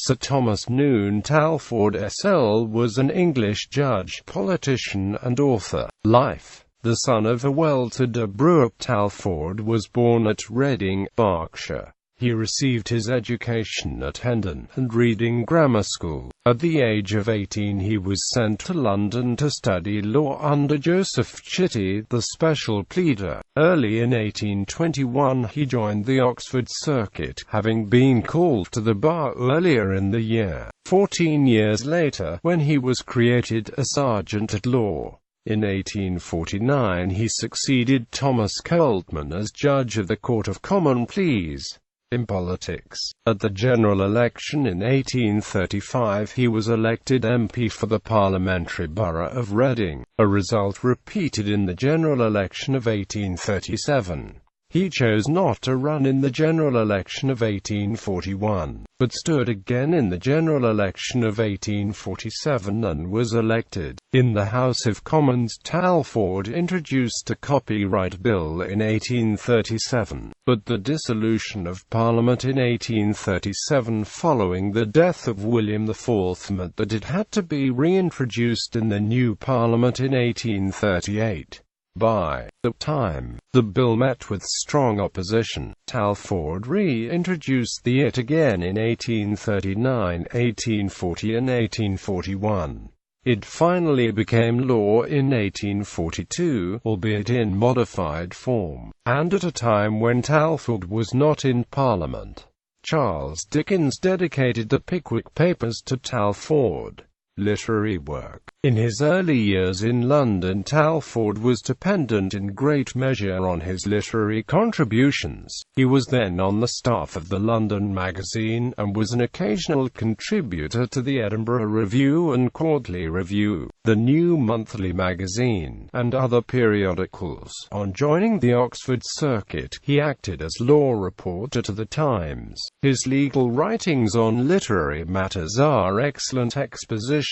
Sir Thomas Noon Talfourd SL was an English judge, politician and author. Life. The son of a well-to-do brewer, Talfourd was born at Reading, Berkshire. He received his education at Hendon and Reading Grammar School. At the age of 18 he was sent to London to study law under Joseph Chitty, the special pleader. Early in 1821 he joined the Oxford circuit, having been called to the bar earlier in the year. 14 years later, when he was created a sergeant at law. In 1849 he succeeded Thomas Coltman as judge of the Court of Common Pleas. In politics, at the general election in 1835 he was elected MP for the parliamentary borough of Reading, a result repeated in the general election of 1837. He chose not to run in the general election of 1841, but stood again in the general election of 1847 and was elected. In the House of Commons, Talfourd introduced a copyright bill in 1837, but the dissolution of Parliament in 1837 following the death of William IV meant that it had to be reintroduced in the new Parliament in 1838. By the time the bill met with strong opposition, Talfourd re-introduced it again in 1839, 1840 and 1841. It finally became law in 1842, albeit in modified form, and at a time when Talfourd was not in Parliament. Charles Dickens dedicated the Pickwick Papers to Talfourd. Literary work. In his early years in London, Talfourd was dependent in great measure on his literary contributions. He was then on the staff of the London Magazine, and was an occasional contributor to the Edinburgh Review and Quarterly Review, the New Monthly Magazine, and other periodicals. On joining the Oxford circuit, he acted as law reporter to the Times. His legal writings on literary matters are excellent expositions,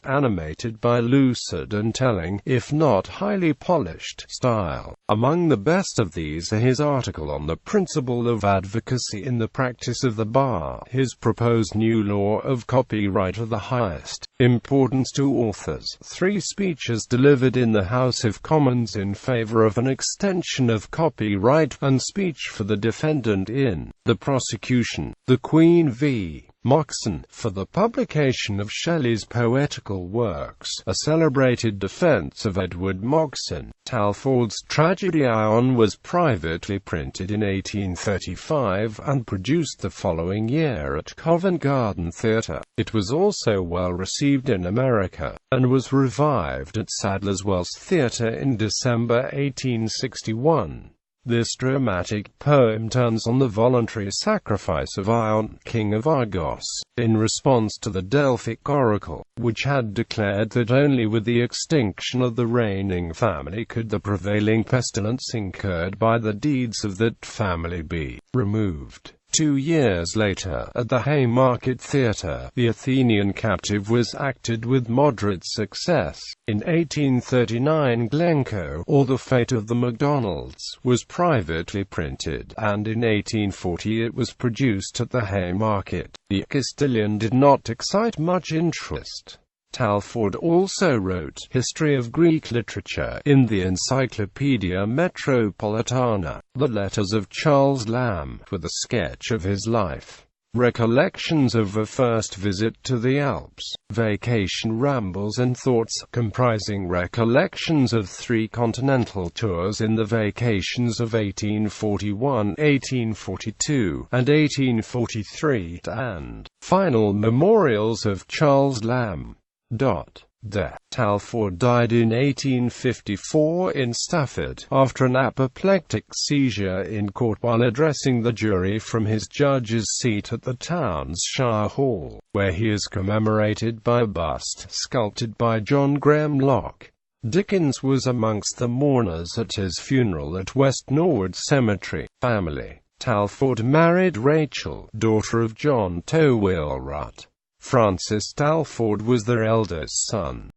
animated by lucid and telling, if not highly polished, style. Among the best of these are his article on the principle of advocacy in the practice of the bar, his proposed new law of copyright of the highest importance to authors, 3 speeches delivered in the House of Commons in favour of an extension of copyright, and speech for the defendant in the prosecution, the Queen v. Moxon, for the publication of Shelley's poetical works, a celebrated defence of Edward Moxon. Talfourd's tragedy Ion was privately printed in 1835 and produced the following year at Covent Garden Theatre. It was also well received in America, and was revived at Sadler's Wells Theatre in December 1861. This dramatic poem turns on the voluntary sacrifice of Ion, king of Argos, in response to the Delphic oracle, which had declared that only with the extinction of the reigning family could the prevailing pestilence incurred by the deeds of that family be removed. 2 years later, at the Haymarket Theatre, the Athenian Captive was acted with moderate success. In 1839 Glencoe, or The Fate of the MacDonalds, was privately printed, and in 1840 it was produced at the Haymarket. The Castilian did not excite much interest. Talfourd also wrote History of Greek Literature in the Encyclopaedia Metropolitana, the Letters of Charles Lamb, with a sketch of his life, Recollections of a First Visit to the Alps, Vacation Rambles and Thoughts, comprising recollections of 3 continental tours in the vacations of 1841, 1842, and 1843, and final memorials of Charles Lamb. Death. Talfourd died in 1854 in Stafford, after an apoplectic seizure in court while addressing the jury from his judge's seat at the town's Shire Hall, where he is commemorated by a bust sculpted by John Graham Locke. Dickens was amongst the mourners at his funeral at West Norwood Cemetery. Family. Talfourd married Rachel, daughter of John Towilrut. Francis Talfourd was their eldest son.